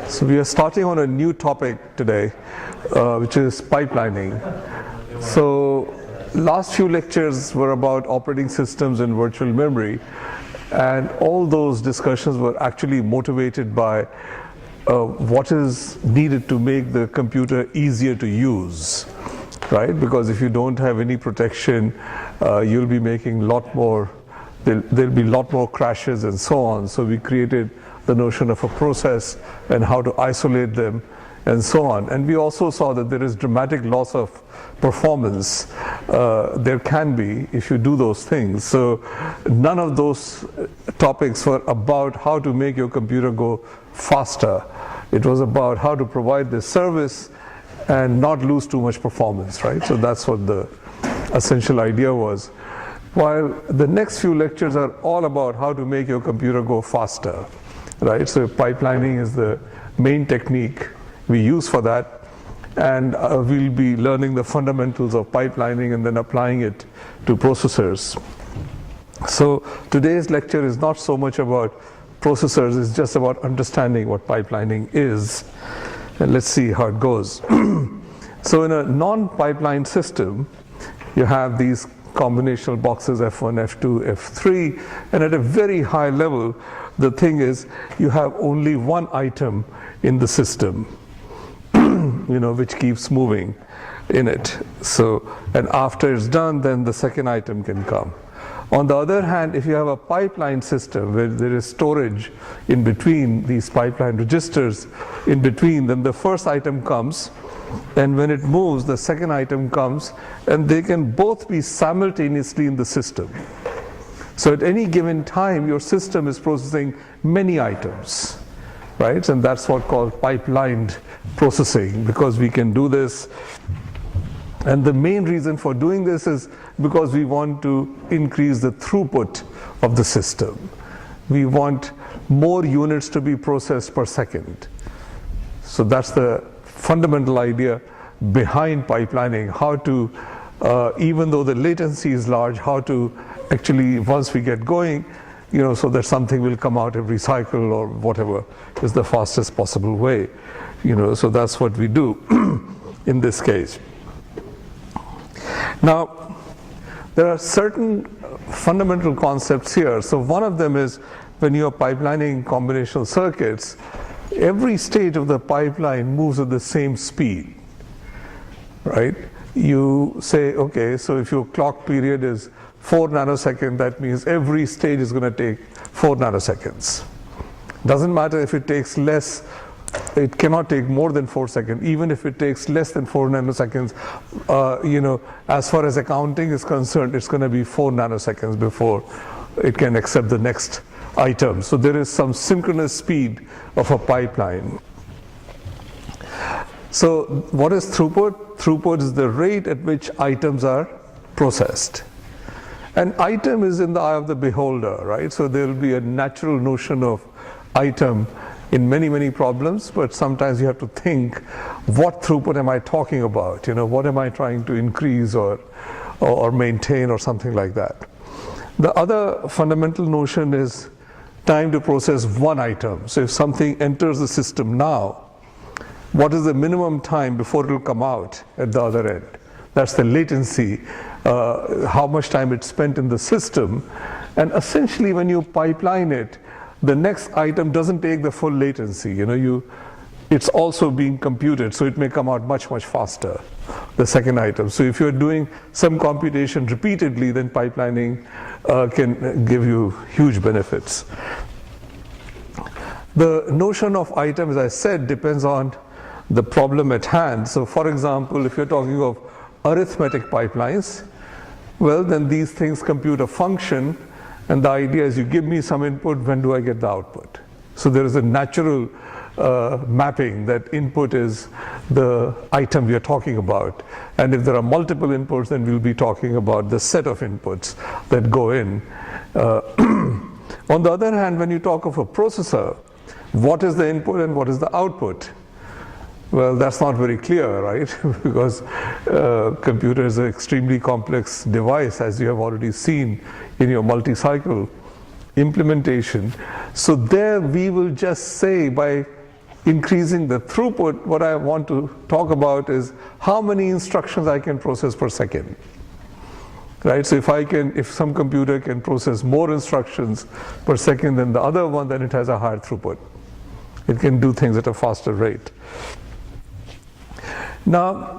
So we are starting on a new topic today, which is pipelining. So last few lectures were about operating systems and virtual memory, and all those discussions were actually motivated by what is needed to make the computer easier to use, right? Because if you don't have any protection, you'll be making a lot more, there'll be a lot more crashes and so on. So we created the notion of a process and how to isolate them and so on. And we also saw that there is dramatic loss of performance. There can be if you do those things. So none of those topics were about how to make your computer go faster. It was about how to provide this service and not lose too much performance, right? So that's what the essential idea was. While the next few lectures are all about how to make your computer go faster, right? So pipelining is the main technique we use for that, and we'll be learning the fundamentals of pipelining and then applying it to processors. So today's lecture is not so much about processors, it's just about understanding what pipelining is, and let's see how it goes. So in a non-pipeline system, you have these combinational boxes F1, F2, F3, and at a very high level, the thing is you have only one item in the system, which keeps moving in it. So, and after it's done, then the second item can come. On the other hand, if you have a pipeline system where there is storage in between these pipeline registers in between, then the first item comes, and when it moves, the second item comes, and they can both be simultaneously in the system. So at any given time, your system is processing many items, right? And that's what's called pipelined processing, because we can do this. And the main reason for doing this is because we want to increase the throughput of the system. We want more units to be processed per second. So that's the fundamental idea behind pipelining, how to, even though the latency is large, how to actually, once we get going, so that something will come out every cycle or whatever is the fastest possible way. So that's what we do in this case. Now, there are certain fundamental concepts here. So one of them is when you are pipelining combinational circuits, every stage of the pipeline moves at the same speed, right? You say, okay, so if your clock period is 4 nanoseconds, that means every stage is going to take 4 nanoseconds. Doesn't matter if it takes less, it cannot take more than 4 seconds. Even if it takes less than 4 nanoseconds, as far as accounting is concerned, it's going to be 4 nanoseconds before it can accept the next item. So there is some synchronous speed of a pipeline. So what is throughput? Throughput is the rate at which items are processed. An item is in the eye of the beholder, right? So there will be a natural notion of item in many, many problems, but sometimes you have to think, what throughput am I talking about? What am I trying to increase or maintain or something like that? The other fundamental notion is time to process one item. So if something enters the system now, what is the minimum time before it will come out at the other end? That's the latency, how much time it's spent in the system. And essentially when you pipeline it, the next item doesn't take the full latency. It's also being computed, so it may come out much, much faster, the second item. So if you're doing some computation repeatedly, then pipelining can give you huge benefits. The notion of item, as I said, depends on the problem at hand. So for example, if you're talking of arithmetic pipelines, well, then these things compute a function, and the idea is you give me some input, when do I get the output? So there is a natural mapping that input is the item we are talking about. And if there are multiple inputs, then we'll be talking about the set of inputs that go in. On the other hand, when you talk of a processor, what is the input and what is the output? Well, that's not very clear, right? Because computer is an extremely complex device, as you have already seen in your multi-cycle implementation. So there we will just say by increasing the throughput, what I want to talk about is how many instructions I can process per second. Right? So if some computer can process more instructions per second than the other one, then it has a higher throughput. It can do things at a faster rate. Now,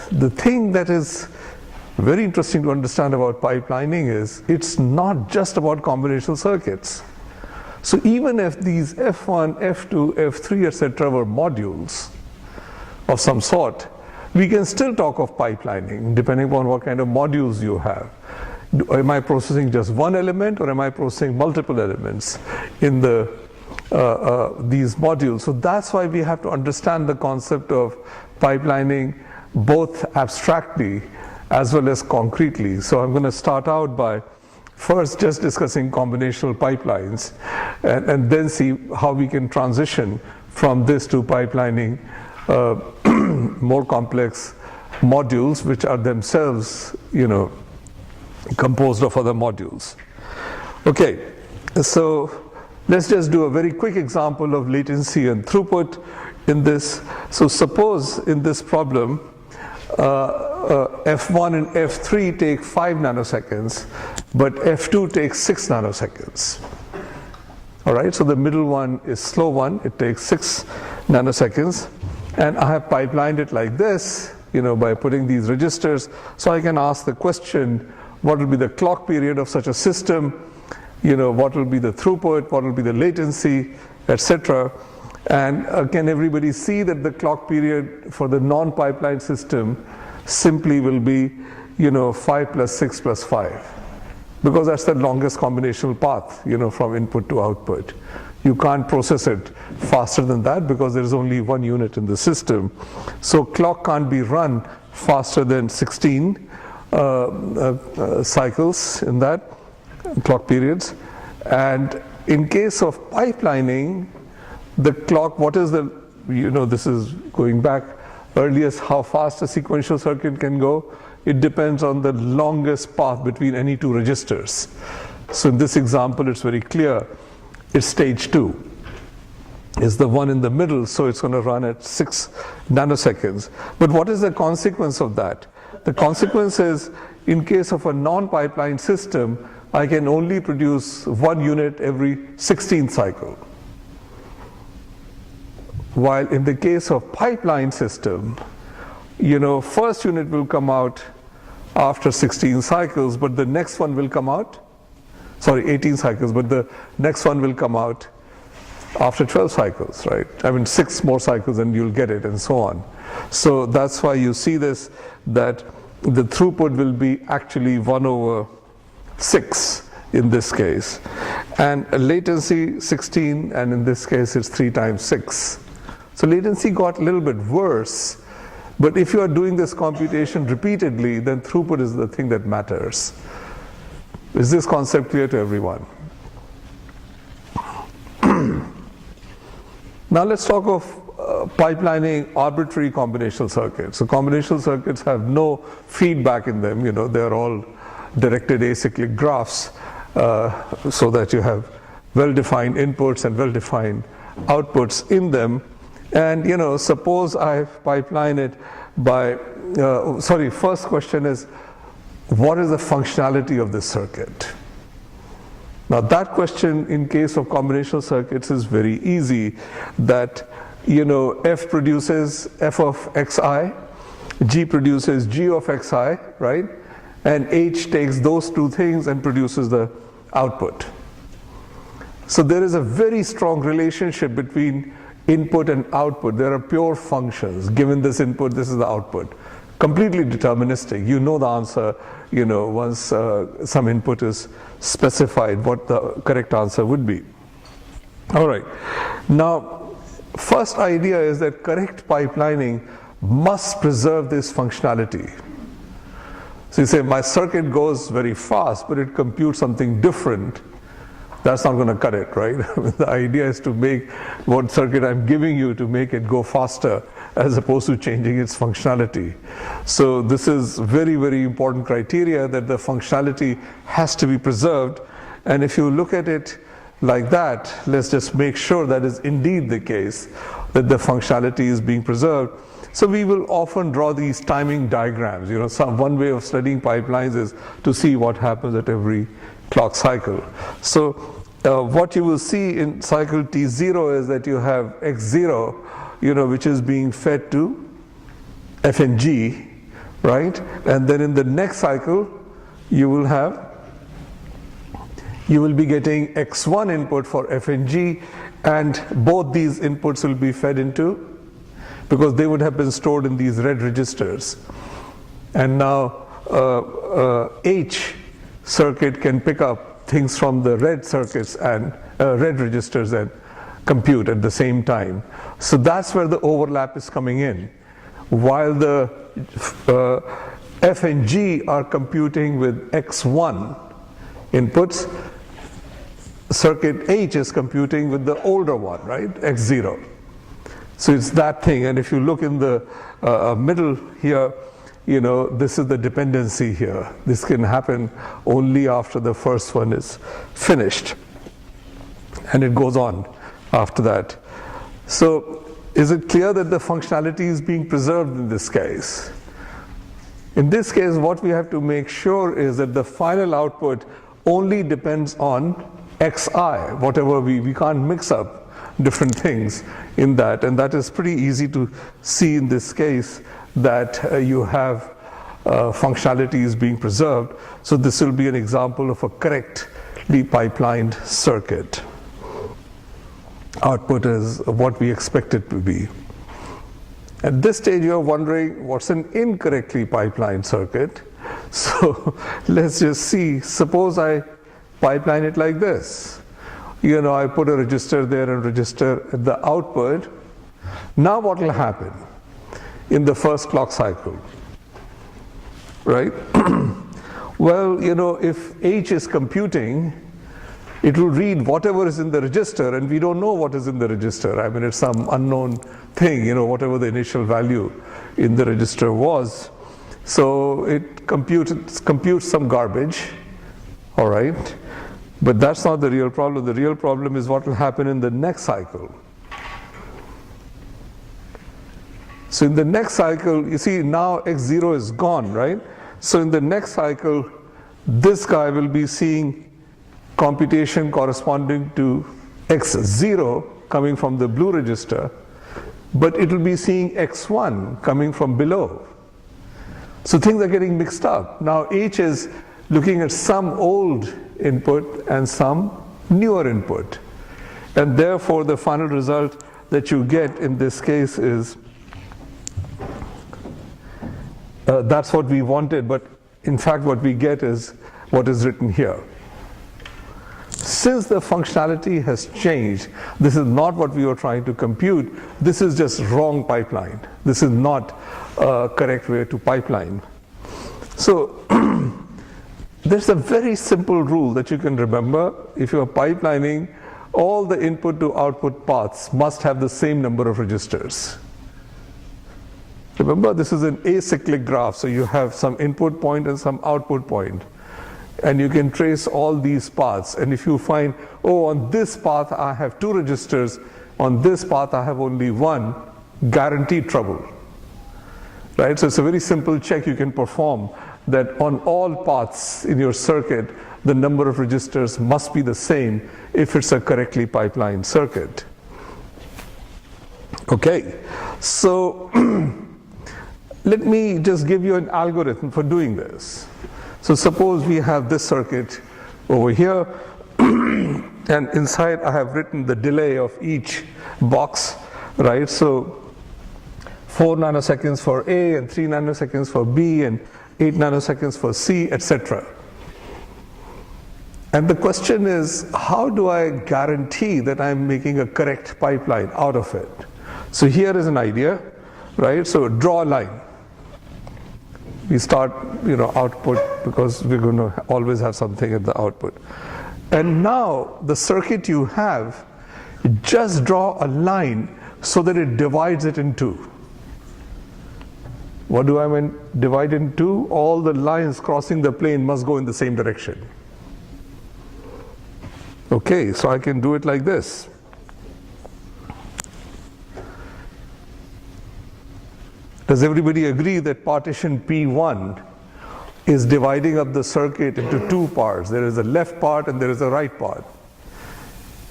the thing that is very interesting to understand about pipelining is it's not just about combinational circuits. So even if these F1, F2, F3, etc. were modules of some sort, we can still talk of pipelining depending upon what kind of modules you have. Am I processing just one element, or am I processing multiple elements in these modules? So that's why we have to understand the concept of pipelining both abstractly as well as concretely. So I'm going to start out by first just discussing combinational pipelines and then see how we can transition from this to pipelining more complex modules which are themselves, composed of other modules. Okay, so let's just do a very quick example of latency and throughput in this. So suppose in this problem F1 and F3 take 5 nanoseconds, but F2 takes 6 nanoseconds. All right, so the middle one is slow one, it takes 6 nanoseconds, and I have pipelined it like this, by putting these registers. So I can ask the question, what will be the clock period of such a system? What will be the throughput? What will be the latency, etc. And can everybody see that the clock period for the non-pipeline system simply will be, 5 plus 6 plus 5, because that's the longest combinational path, from input to output. You can't process it faster than that because there is only one unit in the system. So clock can't be run faster than 16 cycles in that clock periods. And in case of pipelining, the clock, what is the, this is going back earliest, how fast a sequential circuit can go. It depends on the longest path between any two registers. So in this example, it's very clear. It's stage 2. Is the one in the middle, so it's going to run at 6 nanoseconds. But what is the consequence of that? The consequence is, in case of a non-pipeline system, I can only produce one unit every 16th cycle. While in the case of pipeline system, first unit will come out after 16 cycles, but the next one will come out, 18 cycles, but the next one will come out after 12 cycles, right? 6 more cycles and you'll get it, and so on. So that's why you see this, that the throughput will be actually 1/6 in this case. And latency 16, and in this case it's 3 times 6. So latency got a little bit worse, but if you are doing this computation repeatedly, then throughput is the thing that matters. Is this concept clear to everyone? Now let's talk of pipelining arbitrary combinational circuits. So combinational circuits have no feedback in them, they're all directed acyclic graphs, so that you have well-defined inputs and well-defined outputs in them. And suppose I pipeline it by, first question is, what is the functionality of this circuit? Now that question in case of combinational circuits is very easy, that F produces F of xi, G produces G of xi, right? And H takes those two things and produces the output. So there is a very strong relationship between input and output. There are pure functions. Given this input, this is the output. Completely deterministic. You know the answer, once some input is specified, what the correct answer would be. All right. Now, first idea is that correct pipelining must preserve this functionality. So you say, my circuit goes very fast, but it computes something different. That's not going to cut it, right? The idea is to make what circuit I'm giving you to make it go faster, as opposed to changing its functionality. So this is very, very important criteria, that the functionality has to be preserved And if you look at it like that, let's just make sure that is indeed the case, that the functionality is being preserved. So we will often draw these timing diagrams. One way of studying pipelines is to see what happens at every clock cycle. So what you will see in cycle T0 is that you have X0, which is being fed to FNG, right? And then in the next cycle, you will be getting X1 input for FNG, and both these inputs will be fed into, because they would have been stored in these red registers. And now H circuit can pick up things from the red circuits and red registers and compute at the same time. So that's where the overlap is coming in. While the F and G are computing with X1 inputs, circuit H is computing with the older one, right, X0. So it's that thing. And if you look in the middle here, this is the dependency here. This can happen only after the first one is finished. And it goes on after that. So is it clear that the functionality is being preserved in this case? In this case, what we have to make sure is that the final output only depends on Xi, whatever we can't mix up different things in that. And that is pretty easy to see in this case, that you have functionality is being preserved. So this will be an example of a correctly pipelined circuit. Output is what we expect it to be. At this stage, you're wondering what's an incorrectly pipelined circuit. So let's just see. Suppose I pipeline it like this. I put a register there and register at the output. Now what will happen in the first clock cycle, right? Well, if H is computing, it will read whatever is in the register, and we don't know what is in the register. I mean, it's some unknown thing, whatever the initial value in the register was. So it computes some garbage, all right? But that's not the real problem. The real problem is what will happen in the next cycle. So in the next cycle, you see now X0 is gone, right? So in the next cycle, this guy will be seeing computation corresponding to X0 coming from the blue register, but it will be seeing X1 coming from below. So things are getting mixed up. Now H is looking at some old input and some newer input. And therefore the final result that you get in this case is that's what we wanted, but in fact what we get is what is written here. Since the functionality has changed, this is not what we were trying to compute. This is just wrong pipeline. This is not a correct way to pipeline. So there's a very simple rule that you can remember. If you are pipelining, all the input to output paths must have the same number of registers. Remember, this is an acyclic graph, so you have some input point and some output point. And you can trace all these paths. And if you find, oh, on this path I have 2 registers, on this path I have only 1, guaranteed trouble. Right? So it's a very simple check you can perform, that on all paths in your circuit, the number of registers must be the same if it's a correctly pipelined circuit. Okay, so let me just give you an algorithm for doing this. So suppose we have this circuit over here, and inside I have written the delay of each box, right? So 4 nanoseconds for A, and 3 nanoseconds for B, and 8 nanoseconds for C, etc. And the question is, how do I guarantee that I'm making a correct pipeline out of it? So here is an idea, right? So draw a line. We start, output, because we're going to always have something at the output. And now the circuit you have, just draw a line so that it divides it in 2. What do I mean divide in 2? All the lines crossing the plane must go in the same direction. Okay, so I can do it like this. Does everybody agree that partition P1 is dividing up the circuit into two parts? There is a left part and there is a right part.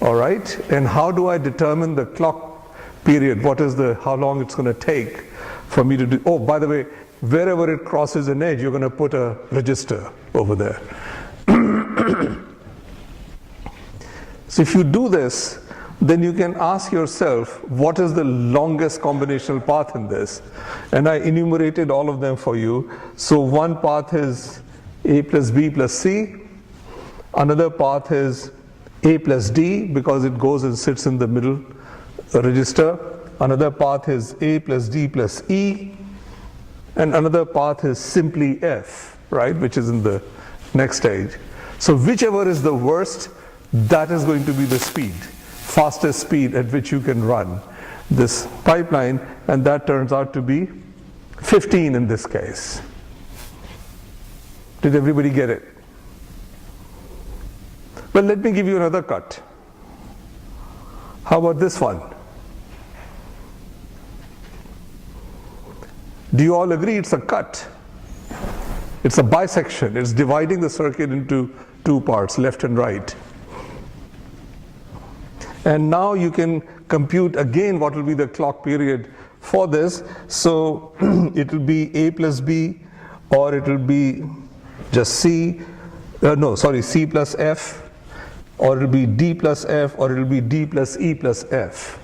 All right, and how do I determine the clock period? How long it's going to take for me to do? Oh, by the way, wherever it crosses an edge, you're going to put a register over there. So if you do this, then you can ask yourself, what is the longest combinational path in this? And I enumerated all of them for you. So one path is A plus B plus C. Another path is A plus D, because it goes and sits in the middle register. Another path is A plus D plus E. And another path is simply F, right, which is in the next stage. So whichever is the worst, that is going to be the speed, fastest speed at which you can run this pipeline, and that turns out to be 15 in this case. Did everybody get it? Well, let me give you another cut. How about this one? Do you all agree it's a cut? It's a bisection. It's dividing the circuit into two parts, left and right. And now you can compute again what will be the clock period for this. So it will be A plus B, or it will be just C plus F, or it will be D plus F, or it will be D plus E plus F.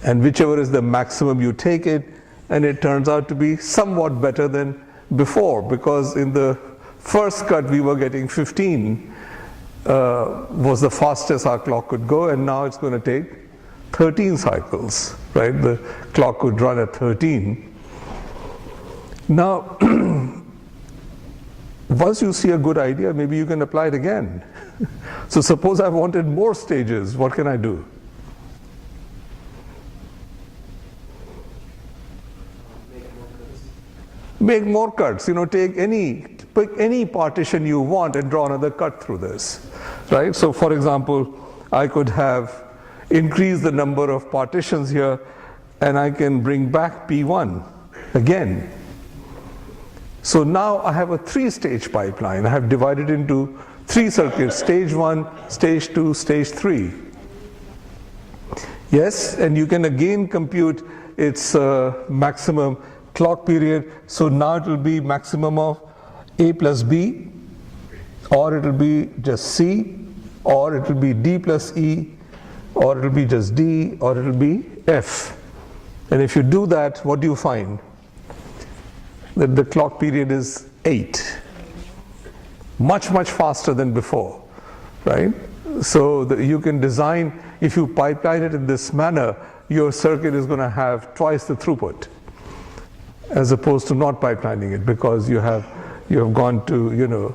And whichever is the maximum, you take it, and it turns out to be somewhat better than before, because in the first cut we were getting 15 was the fastest our clock could go, and now it's going to take 13 cycles, right? The clock could run at 13. Now, once you see a good idea, maybe you can apply it again. So suppose I wanted more stages, what can I do? Make more cuts. Pick any partition you want and draw another cut through this, right? So for example, I could have increased the number of partitions here, and I can bring back P1 again. So now I have a three-stage pipeline. I have divided into three circuits: stage 1, stage 2, stage 3. Yes, and you can again compute its maximum clock period. So now it will be maximum of A plus B, or it will be just C, or it will be D plus E, or it will be just D, or it will be F. And if you do that, what do you find? That the clock period is 8. Much faster than before, right? So you can design, if you pipeline it in this manner, your circuit is going to have twice the throughput, as opposed to not pipelining it, because you have gone to,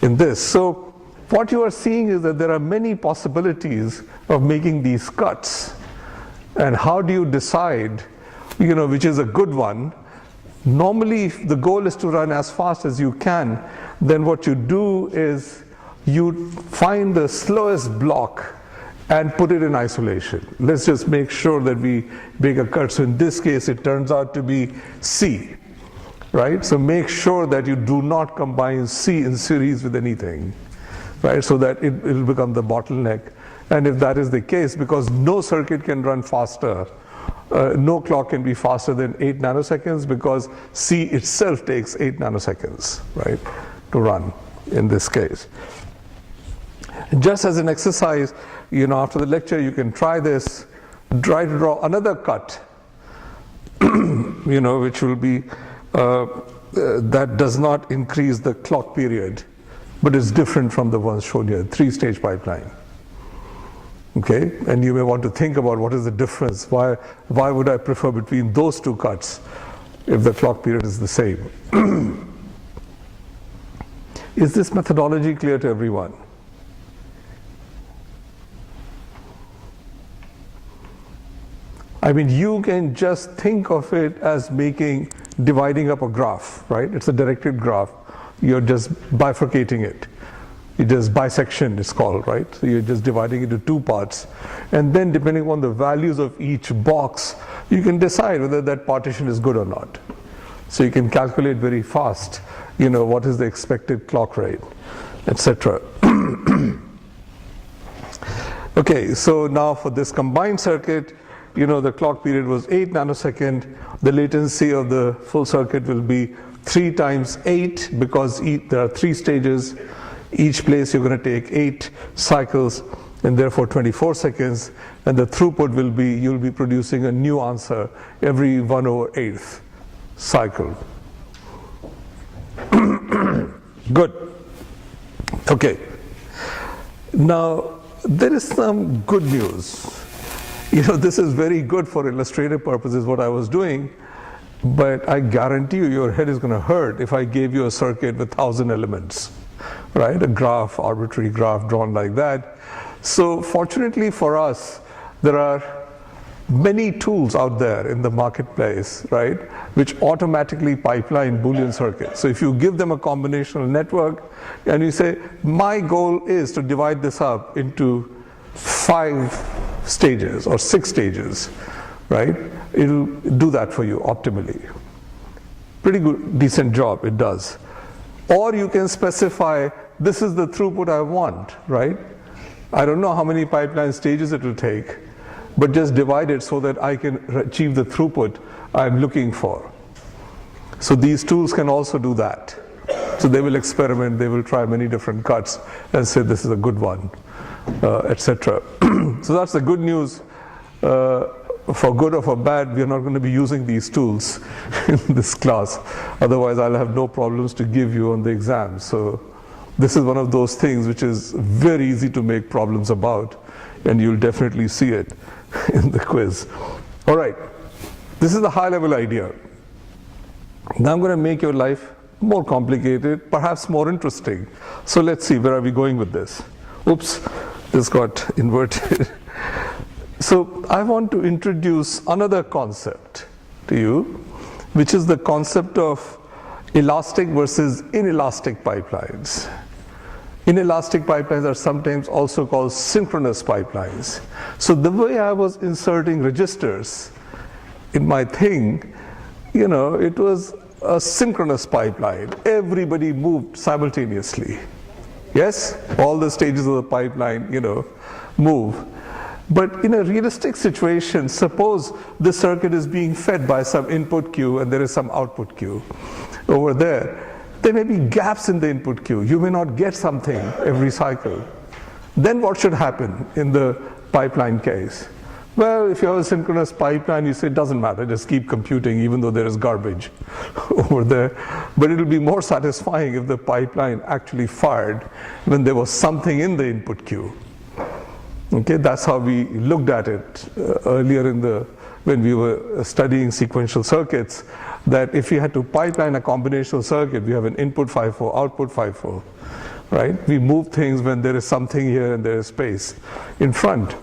in this. So what you are seeing is that there are many possibilities of making these cuts. And how do you decide, which is a good one? Normally, if the goal is to run as fast as you can, then what you do is you find the slowest block and put it in isolation. Let's just make sure that we make a cut. So in this case, it turns out to be C, right? So make sure that you do not combine C in series with anything, right? So that it will become the bottleneck. And if that is the case, because no circuit can run faster, no clock can be faster than 8 nanoseconds, because C itself takes 8 nanoseconds, right, to run in this case. Just as an exercise, after the lecture, you can try this, try to draw another cut, which will be, that does not increase the clock period, but is different from the ones shown here, three-stage pipeline. Okay, and you may want to think about what is the difference. Why would I prefer between those two cuts if the clock period is the same? Is this methodology clear to everyone? I mean, you can just think of it as dividing up a graph, right? It's a directed graph. You're just bifurcating it. It is bisection, it's called, right? So you're just dividing it into two parts. And then depending on the values of each box, you can decide whether that partition is good or not. So you can calculate very fast, what is the expected clock rate, etc. Okay, so now for this combined circuit, the clock period was 8 nanosecond. The latency of the full circuit will be 3 times 8 because there are 3 stages. Each place you're going to take 8 cycles and therefore 24 seconds. And the throughput will be, you'll be producing a new answer every 1/8th cycle. Good. Okay. Now, there is some good news. This is very good for illustrative purposes, what I was doing, but I guarantee you your head is going to hurt if I gave you a circuit with 1,000 elements, right? A graph, arbitrary graph drawn like that. So fortunately for us, there are many tools out there in the marketplace, right, which automatically pipeline Boolean circuits. So if you give them a combinational network and you say, my goal is to divide this up into 5 stages or 6 stages, right, it'll do that for you optimally. Pretty good, decent job it does. Or you can specify, this is the throughput I want, right? I don't know how many pipeline stages it will take, but just divide it so that I can achieve the throughput I'm looking for. So these tools can also do that. So they will experiment, they will try many different cuts and say this is a good one, etc. So that's the good news. For good or for bad, we are not going to be using these tools in this class. Otherwise, I'll have no problems to give you on the exam. So this is one of those things which is very easy to make problems about, and you'll definitely see it in the quiz. All right, this is the high-level idea. Now I'm going to make your life more complicated, perhaps more interesting. So let's see, where are we going with this? Oops, this got inverted. So I want to introduce another concept to you, which is the concept of elastic versus inelastic pipelines. Inelastic pipelines are sometimes also called synchronous pipelines. So the way I was inserting registers in my thing, it was a synchronous pipeline. Everybody moved simultaneously. Yes, all the stages of the pipeline, move. But in a realistic situation, suppose the circuit is being fed by some input queue and there is some output queue over there. There may be gaps in the input queue. You may not get something every cycle. Then what should happen in the pipeline case? Well, if you have a synchronous pipeline, you say it doesn't matter, just keep computing even though there is garbage over there. But it will be more satisfying if the pipeline actually fired when there was something in the input queue. Okay, that's how we looked at it earlier when we were studying sequential circuits, that if you had to pipeline a combinational circuit, we have an input FIFO, output FIFO, right? We move things when there is something here and there is space in front.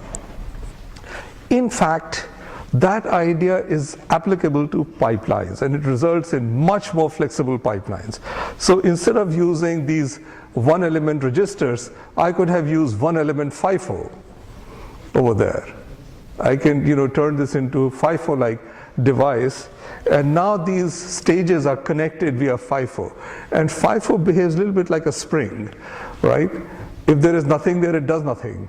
In fact, that idea is applicable to pipelines, and it results in much more flexible pipelines. So instead of using these one-element registers, I could have used one-element FIFO over there. I can, turn this into FIFO-like device, and now these stages are connected via FIFO. And FIFO behaves a little bit like a spring, right? If there is nothing there, it does nothing.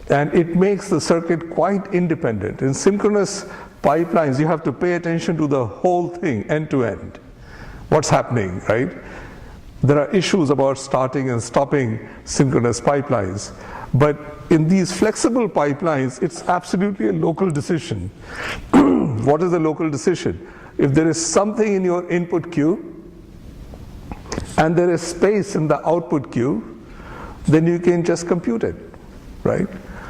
And it makes the circuit quite independent. In synchronous pipelines, you have to pay attention to the whole thing, end to end. What's happening, right? There are issues about starting and stopping synchronous pipelines. But in these flexible pipelines, it's absolutely a local decision. What is the local decision? If there is something in your input queue and there is space in the output queue, then you can just compute it, right?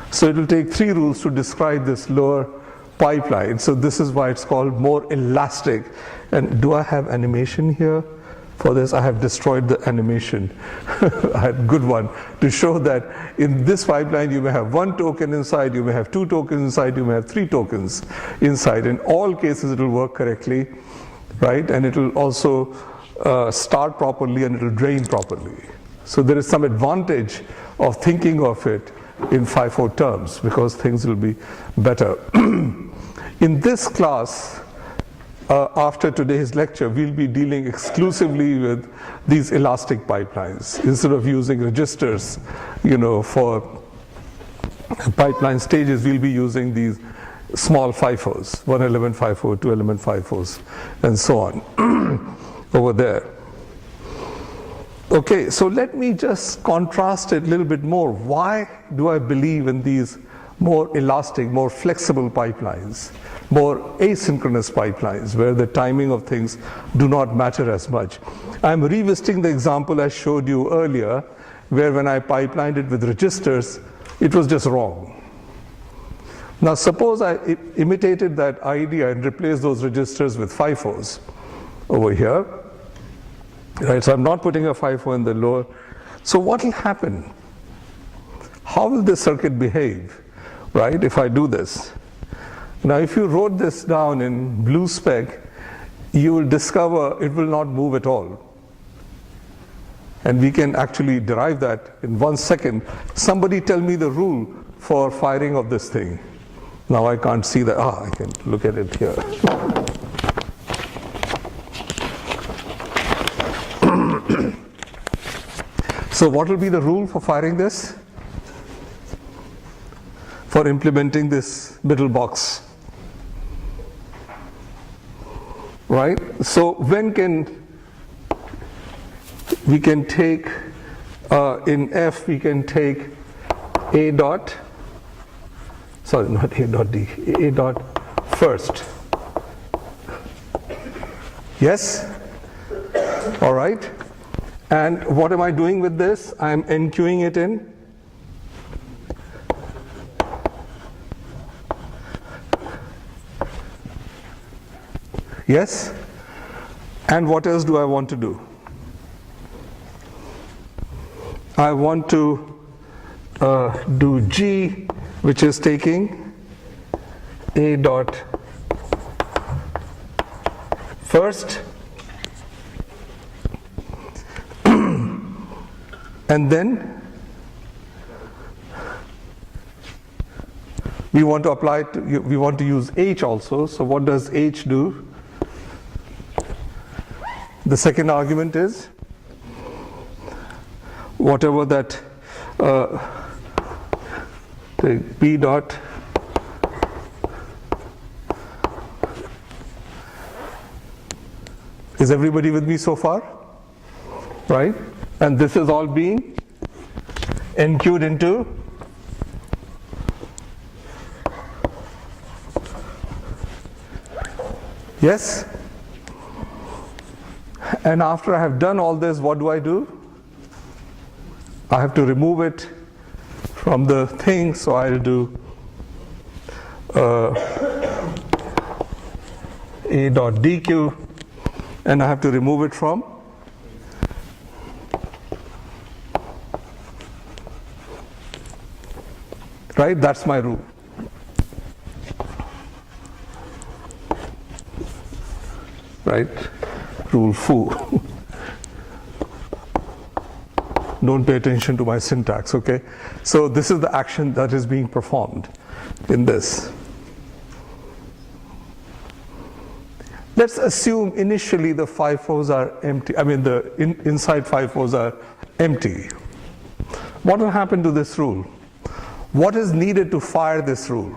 So it will take 3 rules to describe this lower pipeline. So this is why it's called more elastic. And do I have animation here? For this, I have destroyed the animation. I had a good one to show that in this pipeline you may have 1 token inside, you may have 2 tokens inside, you may have 3 tokens inside. In all cases it will work correctly, right? And it will also start properly and it will drain properly. So there is some advantage of thinking of it in FIFO terms because things will be better. In this class, after today's lecture, we'll be dealing exclusively with these elastic pipelines. Instead of using registers, for pipeline stages, we'll be using these small FIFOs, 1-element FIFO, 2-element FIFOs, and so on over there. Okay, so let me just contrast it a little bit more. Why do I believe in these more elastic, more flexible pipelines, more asynchronous pipelines, where the timing of things do not matter as much? I'm revisiting the example I showed you earlier, where when I pipelined it with registers, it was just wrong. Now suppose I imitated that idea and replaced those registers with FIFOs over here. Right, so I'm not putting a FIFO in the lower. So what will happen? How will this circuit behave, right, if I do this? Now if you wrote this down in blue spec, you will discover it will not move at all. And we can actually derive that in 1 second. Somebody tell me the rule for firing of this thing. Now I can't see that. I can look at it here. So what will be the rule for firing this? For implementing this middle box? Right? So when we can take, in F we can take A dot, sorry, not A dot D, A dot first. Yes? All right. And what am I doing with this? I'm enqueuing it in. Yes? And what else do I want to do? I want to do G, which is taking A dot first. And then we want to apply it, we want to use H also. So what does H do? The second argument is whatever that take P dot is everybody with me so far? Right? And this is all being enqueued into yes? And after I have done all this, what do? I have to remove it from the thing, so I'll do A dot DQ, and I have to remove it from right? That's my rule. Right? Rule foo. Don't pay attention to my syntax, okay? So this is the action that is being performed in this. Let's assume initially the FIFOs are empty. I mean the inside FIFOs are empty. What will happen to this rule? What is needed to fire this rule?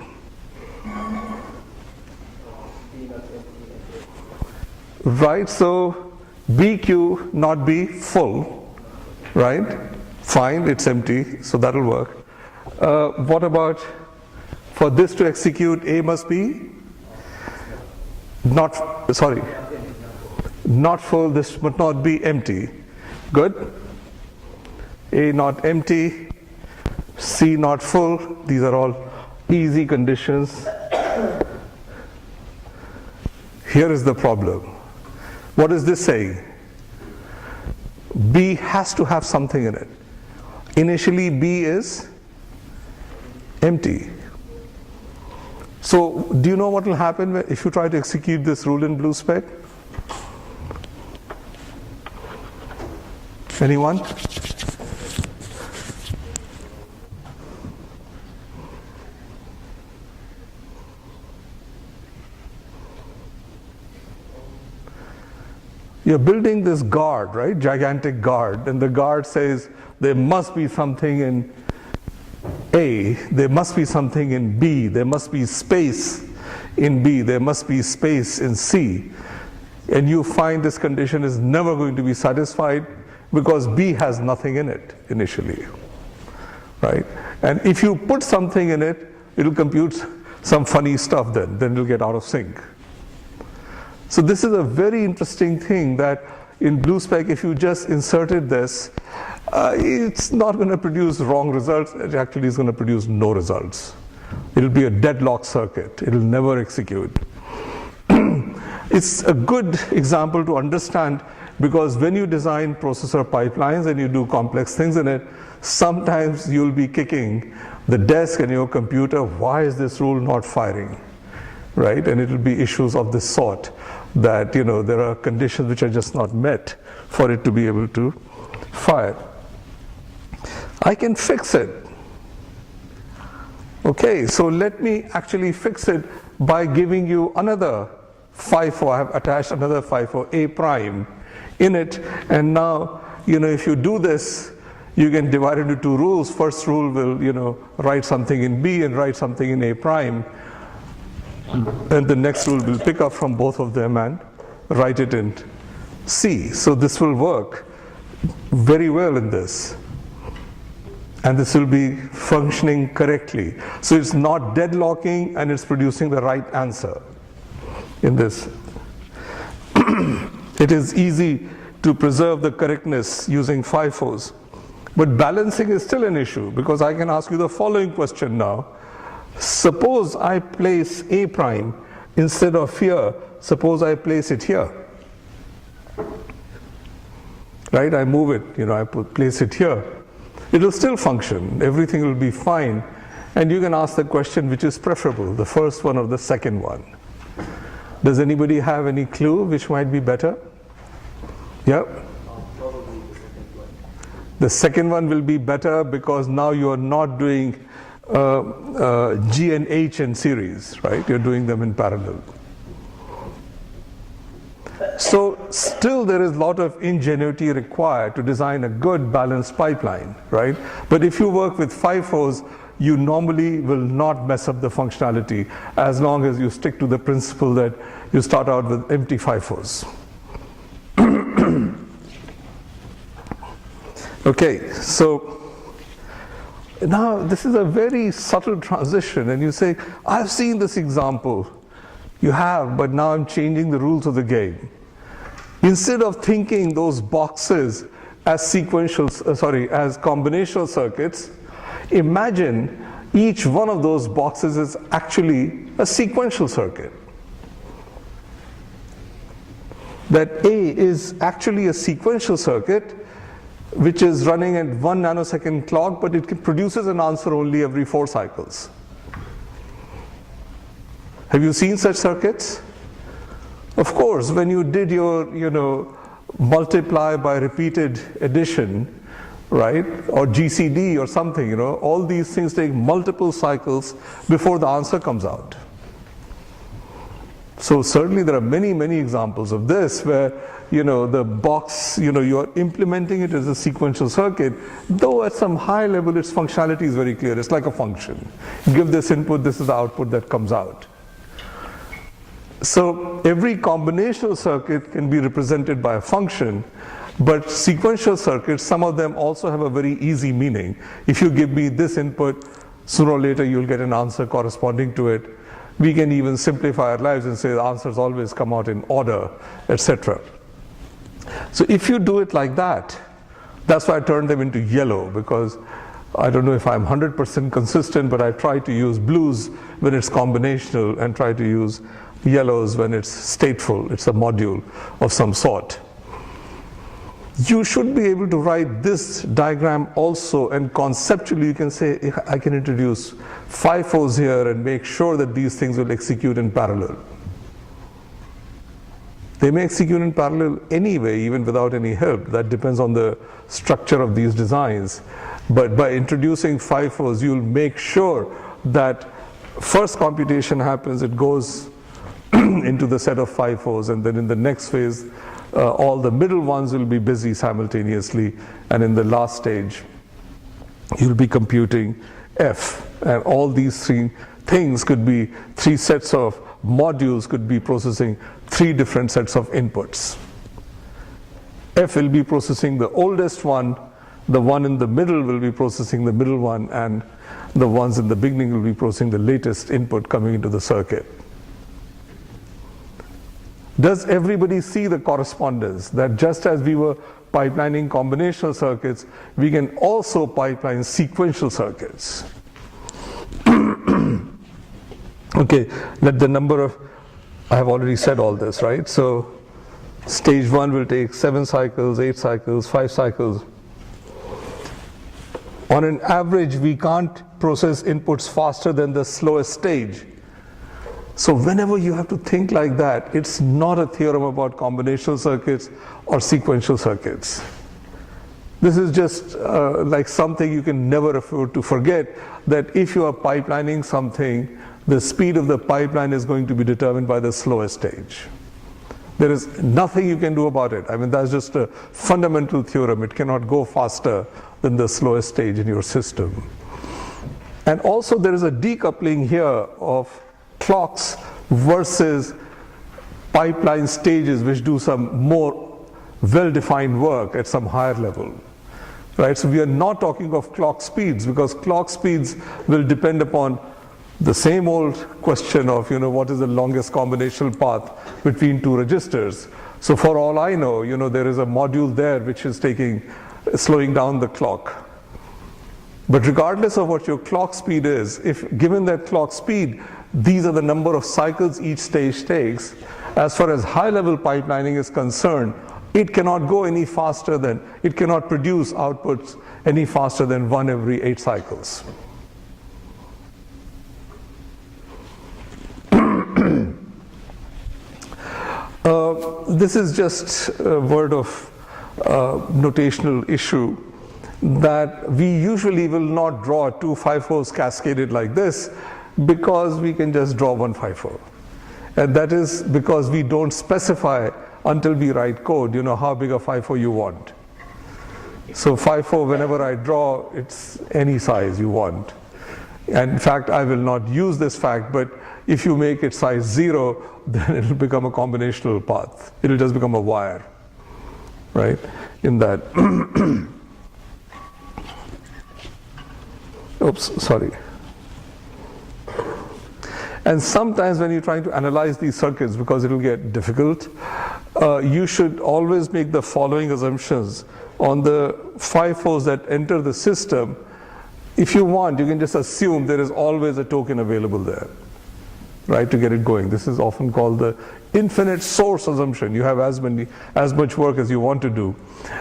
Right, so BQ not be full, right? Fine, it's empty, so that'll work. What about for this to execute, A must be not full, this must not be empty. Good. A not empty, C not full, these are all easy conditions. Here is the problem. What is this saying? B has to have something in it. Initially B is empty. So do you know what will happen if you try to execute this rule in blue spec? you're building this guard, right? Gigantic guard, and the guard says there must be something in A, there must be something in B, there must be space in B, there must be space in C. And you find this condition is never going to be satisfied because B has nothing in it initially, right? And if you put something in it, it'll compute some funny stuff then it'll get out of sync. So this is a very interesting thing that in BlueSpec, if you just inserted this, it's not going to produce wrong results, it actually is going to produce no results. It'll be a deadlock circuit, it'll never execute. It's a good example to understand because when you design processor pipelines and you do complex things in it, sometimes you'll be kicking the desk and your computer, why is this rule not firing, right? And it'll be issues of this sort that, you know, there are conditions which are just not met for it to be able to fire. I can fix it. Okay, so let me actually fix it by giving you another FIFO. I have attached another FIFO, A prime, in it, and now, you know, if you do this, you can divide it into two rules. First rule will, you know, write something in B and write something in A prime, and the next rule will pick up from both of them and write it in C. So this will work very well in this, and this will be functioning correctly. So it's not deadlocking and it's producing the right answer in this. It is easy to preserve the correctness using FIFOs, but balancing is still an issue because I can ask you the following question now. Suppose I place A prime instead of here, suppose I place it here. Right, I move it, you know, I place it here. It will still function, everything will be fine, and you can ask the question which is preferable, the first one or the second one. Does anybody have any clue which might be better? Yeah? Probably the second one. The second one will be better because now you are not doing G and H in series, right? You're doing them in parallel. So still there is a lot of ingenuity required to design a good balanced pipeline, right? But if you work with FIFOs, you normally will not mess up the functionality as long as you stick to the principle that you start out with empty FIFOs. Okay, so now this is a very subtle transition, and you say, I've seen this example. You have, but now I'm changing the rules of the game. Instead of thinking those boxes as as combinational circuits, imagine each one of those boxes is actually a sequential circuit. That A is actually a sequential circuit which is running at 1 nanosecond clock, but it produces an answer only every 4 cycles. Have you seen such circuits? Of course, when you did your, you know, multiply by repeated addition, right, or GCD or something, you know, all these things take multiple cycles before the answer comes out. So certainly there are many, many examples of this where, you know, the box, you know, you're implementing it as a sequential circuit, though at some high level its functionality is very clear. It's like a function. You give this input, this is the output that comes out. So every combinational circuit can be represented by a function, but sequential circuits, some of them also have a very easy meaning. If you give me this input, sooner or later you'll get an answer corresponding to it. We can even simplify our lives and say the answers always come out in order, etc. So if you do it like that, that's why I turned them into yellow, because I don't know if I'm 100% consistent, but I try to use blues when it's combinational and try to use yellows when it's stateful, it's a module of some sort. You should be able to write this diagram also, and conceptually you can say, I can introduce FIFOs here and make sure that these things will execute in parallel. They may execute in parallel anyway, even without any help. That depends on the structure of these designs. But by introducing FIFOs, you'll make sure that first computation happens, it goes into the set of FIFOs, and then in the next phase, all the middle ones will be busy simultaneously, and in the last stage you'll be computing F, and all these three things could be three sets of modules, could be processing three different sets of inputs. F will be processing the oldest one, the one in the middle will be processing the middle one, and the ones in the beginning will be processing the latest input coming into the circuit. Does everybody see the correspondence that just as we were pipelining combinational circuits, we can also pipeline sequential circuits? Okay, let the number of, I have already said all this, right? So stage 1 will take 7 cycles, 8 cycles, 5 cycles. On an average, we can't process inputs faster than the slowest stage. So whenever you have to think like that, it's not a theorem about combinational circuits or sequential circuits. This is just like something you can never afford to forget, that if you are pipelining something, the speed of the pipeline is going to be determined by the slowest stage. There is nothing you can do about it. I mean, that's just a fundamental theorem. It cannot go faster than the slowest stage in your system. And also there is a decoupling here of clocks versus pipeline stages which do some more well-defined work at some higher level. Right? So we are not talking of clock speeds, because clock speeds will depend upon the same old question of, what is the longest combinational path between two registers. So for all I know, there is a module there which is slowing down the clock. But regardless of what your clock speed is, if given that clock speed, these are the number of cycles each stage takes, as far as high-level pipelining is concerned, it cannot go any faster than, it cannot produce outputs any faster than 1 every 8 cycles. This is just a word of notational issue, that we usually will not draw two FIFOs cascaded like this, because we can just draw one FIFO. And that is because we don't specify until we write code, how big a FIFO you want. So FIFO, whenever I draw, it's any size you want. And in fact, I will not use this fact, but if you make it size 0, then it will become a combinational path. It will just become a wire, right? In that. Oops, sorry. And sometimes when you're trying to analyze these circuits, because it will get difficult, you should always make the following assumptions on the FIFOs that enter the system. If you want, you can just assume there is always a token available there, right, to get it going. This is often called the infinite source assumption. You have as much work as you want to do.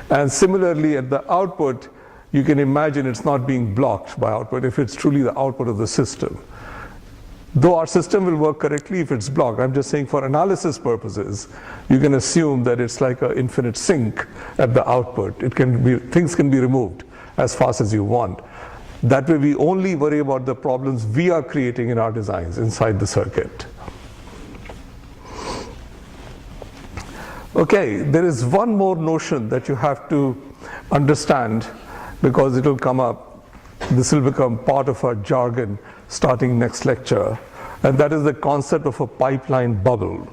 And similarly, at the output, you can imagine it's not being blocked by output if it's truly the output of the system. Though our system will work correctly if it's blocked, I'm just saying for analysis purposes, you can assume that it's like an infinite sink at the output. Things can be removed as fast as you want. That way we only worry about the problems we are creating in our designs inside the circuit. Okay, there is one more notion that you have to understand, because it will come up. This will become part of our jargon starting next lecture, and that is the concept of a pipeline bubble.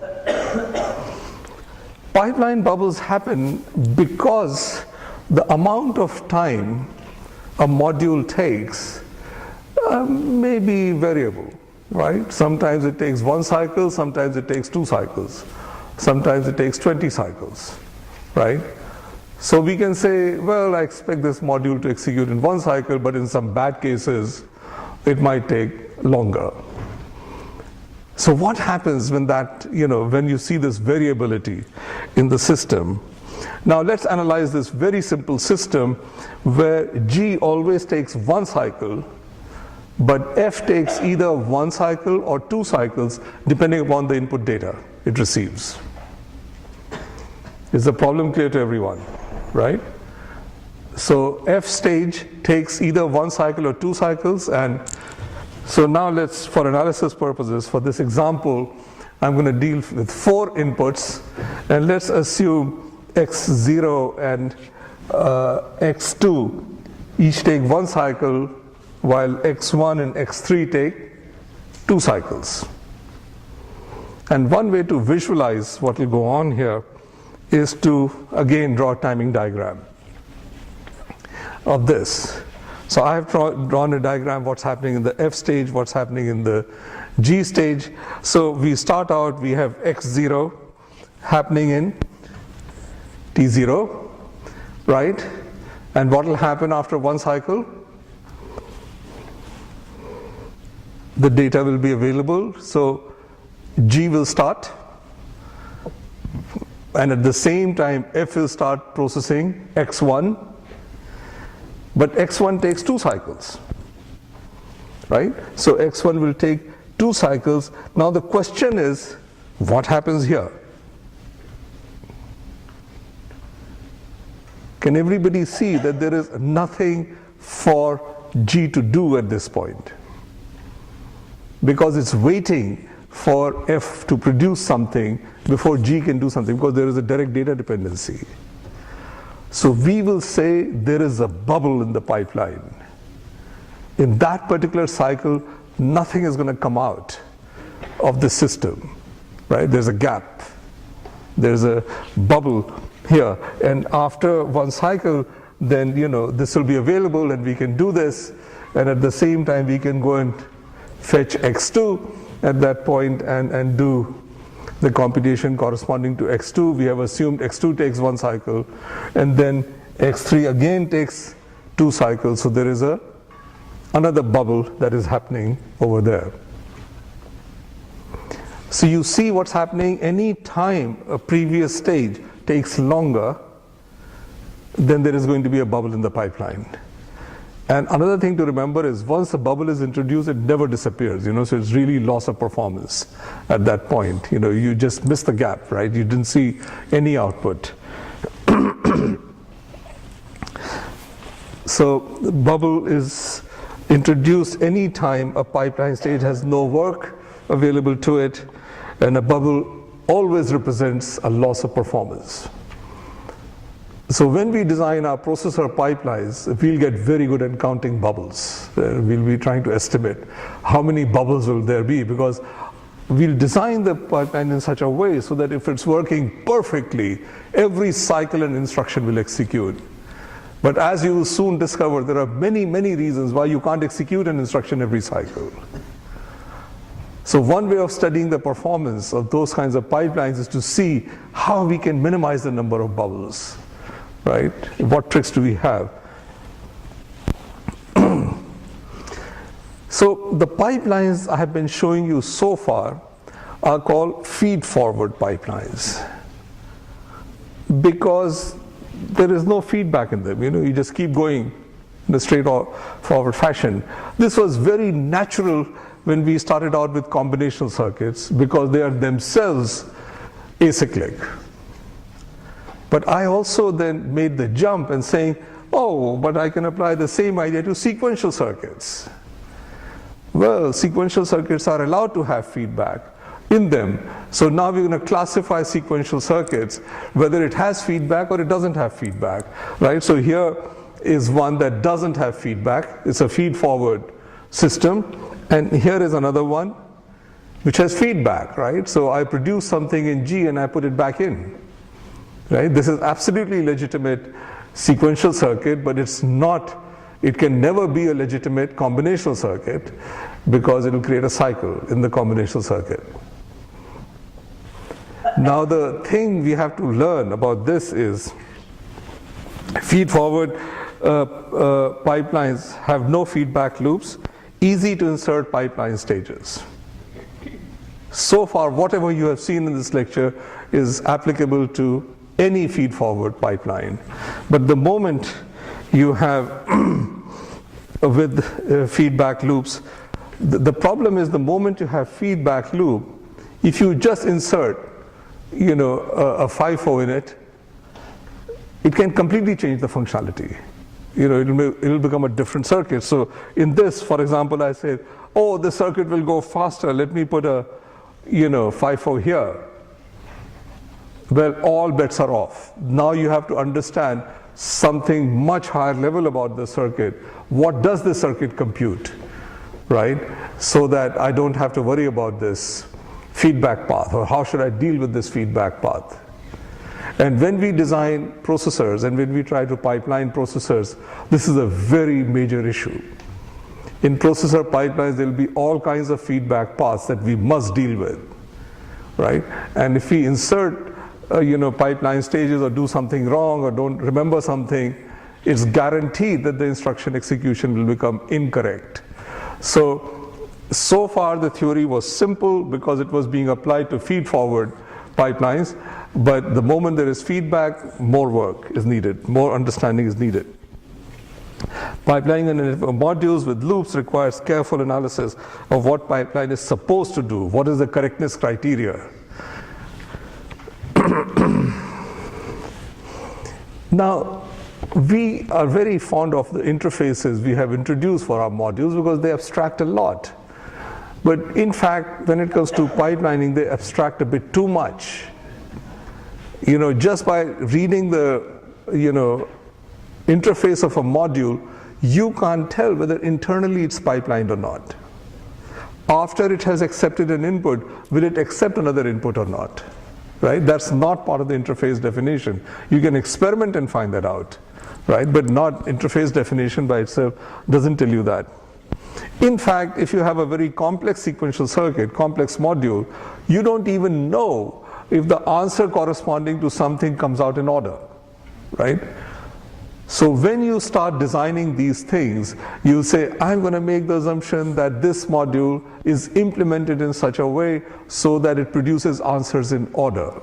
Pipeline bubbles happen because the amount of time a module takes may be variable, right? Sometimes it takes 1 cycle, sometimes it takes 2 cycles, sometimes it takes 20 cycles, right? So we can say, well, I expect this module to execute in 1 cycle, but in some bad cases, it might take longer. So what happens when when you see this variability in the system? Now let's analyze this very simple system where G always takes 1 cycle, but F takes either 1 cycle or 2 cycles depending upon the input data it receives. Is the problem clear to everyone, right? So F stage takes either 1 cycle or 2 cycles, and so now let's, for analysis purposes, for this example, I'm going to deal with 4 inputs, and let's assume x0 and x2 each take 1 cycle, while x1 and x3 take 2 cycles. And one way to visualize what will go on here is to again draw a timing diagram of this. So I have drawn a diagram what's happening in the F stage, what's happening in the G stage. So we start out, we have x0 happening in t0, right? And what will happen after 1 cycle? The data will be available, so G will start, and at the same time F will start processing x1, but x1 takes 2 cycles, right? So x1 will take 2 cycles. Now the question is, what happens here? Can everybody see that there is nothing for G to do at this point? Because it's waiting for F to produce something before G can do something, because there is a direct data dependency. So we will say there is a bubble in the pipeline. In that particular cycle, nothing is going to come out of the system, right? There's a gap. There's a bubble here. And after 1 cycle, then this will be available and we can do this. And at the same time, we can go and fetch x2 at that point and do the computation corresponding to x2. We have assumed x2 takes 1 cycle, and then x3 again takes 2 cycles. So there is another bubble that is happening over there. So you see what's happening. Any time a previous stage takes longer, then there is going to be a bubble in the pipeline. And another thing to remember is once a bubble is introduced, it never disappears, so it's really loss of performance at that point. You just miss the gap, right? You didn't see any output. So the bubble is introduced any time a pipeline stage has no work available to it, and a bubble always represents a loss of performance. So when we design our processor pipelines, we'll get very good at counting bubbles. We'll be trying to estimate how many bubbles will there be, because we'll design the pipeline in such a way so that if it's working perfectly, every cycle and instruction will execute. But as you will soon discover, there are many, many reasons why you can't execute an instruction every cycle. So one way of studying the performance of those kinds of pipelines is to see how we can minimize the number of bubbles. Right? What tricks do we have? So the pipelines I have been showing you so far are called feed-forward pipelines, because there is no feedback in them. You just keep going in a straightforward fashion. This was very natural when we started out with combinational circuits, because they are themselves acyclic. But I also then made the jump and saying, oh, but I can apply the same idea to sequential circuits. Well, sequential circuits are allowed to have feedback in them. So now we're going to classify sequential circuits, whether it has feedback or it doesn't have feedback, right? So here is one that doesn't have feedback. It's a feed-forward system. And here is another one which has feedback, right? So I produce something in G and I put it back in. Right? This is absolutely legitimate sequential circuit, but it's not, it can never be a legitimate combinational circuit, because it will create a cycle in the combinational circuit. Now the thing we have to learn about this is feed-forward pipelines have no feedback loops, easy to insert pipeline stages. So far, whatever you have seen in this lecture is applicable to any feed-forward pipeline. But the moment you have with feedback loops, the problem is the moment you have feedback loop, if you just insert a FIFO in it, it can completely change the functionality. It'll become a different circuit. So in this, for example, I said, oh, the circuit will go faster, let me put a FIFO here. well, all bets are off. Now you have to understand something much higher level about the circuit. What does the circuit compute, right? So that I don't have to worry about this feedback path, or how should I deal with this feedback path. And when we design processors and when we try to pipeline processors, this is a very major issue. In processor pipelines, there will be all kinds of feedback paths that we must deal with, right? And if we insert pipeline stages or do something wrong or don't remember something, it's guaranteed that the instruction execution will become incorrect. So far the theory was simple because it was being applied to feed-forward pipelines, but the moment there is feedback, more work is needed, more understanding is needed. Pipelining and modules with loops requires careful analysis of what pipeline is supposed to do, what is the correctness criteria. Now, we are very fond of the interfaces we have introduced for our modules because they abstract a lot. But in fact, when it comes to pipelining, they abstract a bit too much. Just by reading the, interface of a module, you can't tell whether internally it's pipelined or not. After it has accepted an input, will it accept another input or not? Right? That's not part of the interface definition. You can experiment and find that out, right? But not interface definition by itself doesn't tell you that. In fact, if you have a very complex sequential circuit, complex module, you don't even know if the answer corresponding to something comes out in order, right? So when you start designing these things, you say, I'm going to make the assumption that this module is implemented in such a way so that it produces answers in order.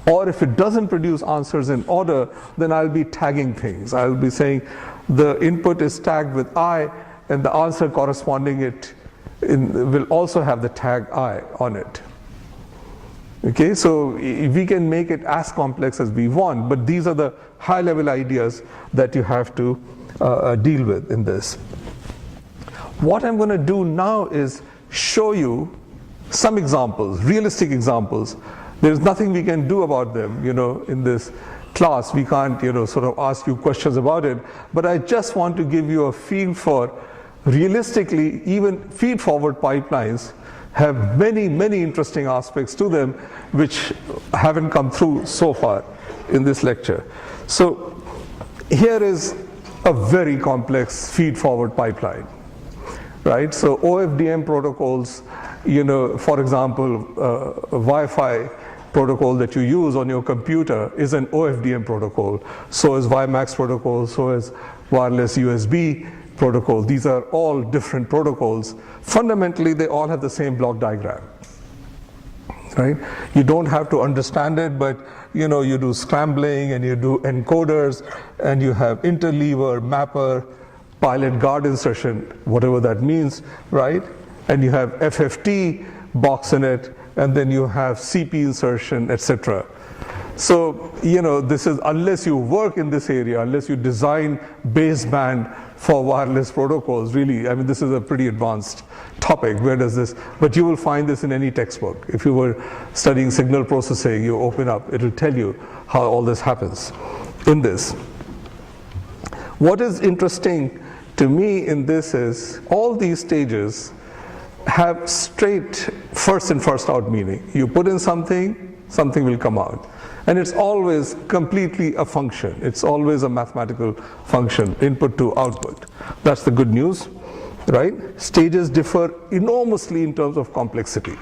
Or if it doesn't produce answers in order, then I'll be tagging things. I'll be saying the input is tagged with I, and the answer corresponding it will also have the tag I on it. Okay, so we can make it as complex as we want, but these are the high-level ideas that you have to deal with in this. What I'm going to do now is show you some examples, realistic examples. There's nothing we can do about them, in this class. We can't, sort of ask you questions about it, but I just want to give you a feel for realistically, even feed-forward pipelines have many, many interesting aspects to them which haven't come through so far in this lecture. So here is a very complex feed-forward pipeline, right? So Ofdm protocols, for example, Wi-Fi protocol that you use on your computer is an Ofdm protocol. So is WiMAX protocol, so is wireless USB protocol. These are all different protocols. Fundamentally, they all have the same block diagram, right? You don't have to understand it, but you do scrambling and you do encoders and you have interleaver, mapper, pilot guard insertion, whatever that means, right? And you have FFT box in it, and then you have CP insertion, etc. So, this is, unless you work in this area, unless you design baseband for wireless protocols, really, this is a pretty advanced topic. Where does this, but you will find this in any textbook. If you were studying signal processing, you open up, it will tell you how all this happens in this. What is interesting to me in this is all these stages have straight first in, first out meaning. You put in something, something will come out. And it's always completely a function. It's always a mathematical function, input to output. That's the good news, right? Stages differ enormously in terms of complexity.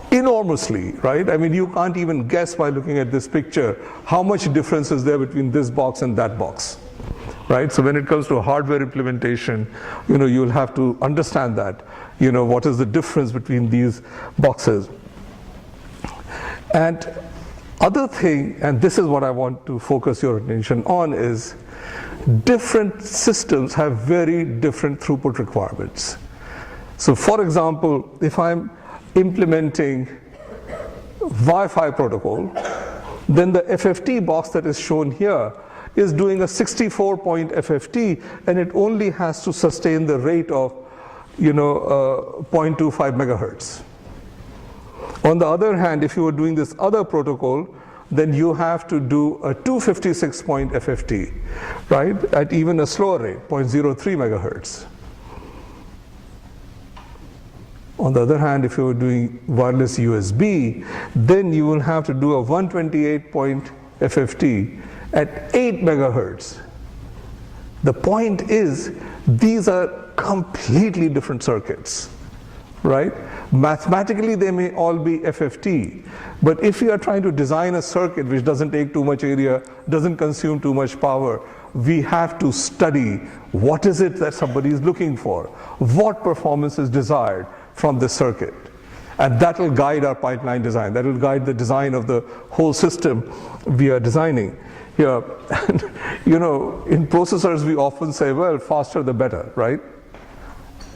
Enormously, right? You can't even guess by looking at this picture how much difference is there between this box and that box, right? So when it comes to hardware implementation, you'll have to understand that, what is the difference between these boxes. And other thing, and this is what I want to focus your attention on, is different systems have very different throughput requirements. So for example, if I'm implementing Wi-Fi protocol, then the FFT box that is shown here is doing a 64-point FFT, and it only has to sustain the rate of 0.25 megahertz. On the other hand, if you were doing this other protocol, then you have to do a 256 point FFT, right, at even a slower rate, 0.03 megahertz. On the other hand, if you were doing wireless USB, then you will have to do a 128 point FFT at 8 megahertz. The point is, these are completely different circuits, right? Mathematically, they may all be FFT, but if you are trying to design a circuit which doesn't take too much area, doesn't consume too much power, we have to study what is it that somebody is looking for, what performance is desired from the circuit. And that will guide our pipeline design. That will guide the design of the whole system we are designing. Here, you know, in processors we often say, well, faster the better, right?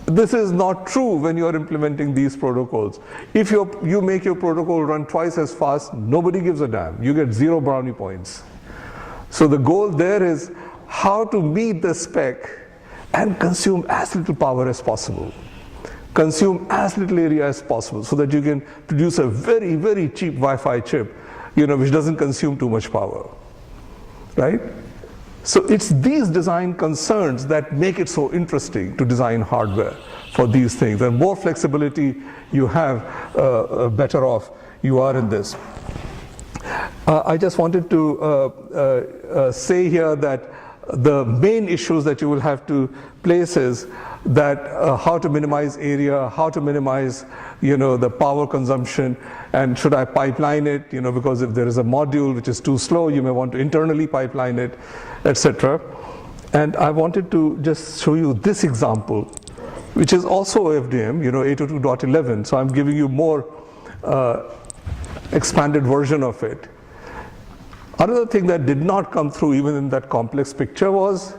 This is not true when you are implementing these protocols. If you make your protocol run twice as fast, nobody gives a damn. You get 0 brownie points. So the goal there is how to meet the spec and consume as little power as possible. Consume as little area as possible so that you can produce a very, very cheap Wi-Fi chip, you know, which doesn't consume too much power, right? So it's these design concerns that make it so interesting to design hardware for these things. And more flexibility you have, better off you are in this. I just wanted to say here that the main issues that you will have to place is that how to minimize area, how to minimize, you know, the power consumption, and should I pipeline it, you know, because if there is a module which is too slow, you may want to internally pipeline it, etc. And I wanted to just show you this example, which is also FDM, you know, 802.11. So I'm giving you more expanded version of it. Another thing that did not come through even in that complex picture was,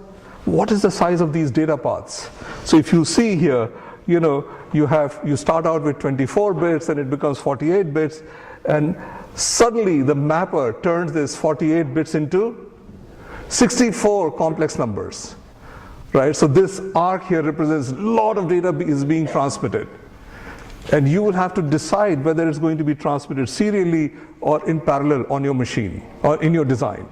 what is the size of these data paths? So if you see here, you know, you start out with 24 bits and it becomes 48 bits, and suddenly the mapper turns this 48 bits into 64 complex numbers, right? So this arc here represents a lot of data is being transmitted. And you will have to decide whether it's going to be transmitted serially or in parallel on your machine or in your design,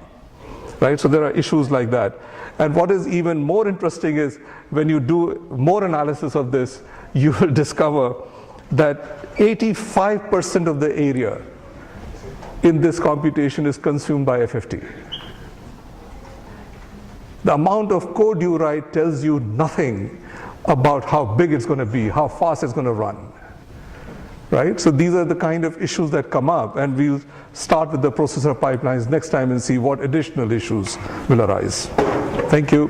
right? So there are issues like that. And what is even more interesting is when you do more analysis of this, you will discover that 85% of the area in this computation is consumed by FFT. The amount of code you write tells you nothing about how big it's going to be, how fast it's going to run. Right? So these are the kind of issues that come up, and we'll start with the processor pipelines next time and see what additional issues will arise. Thank you.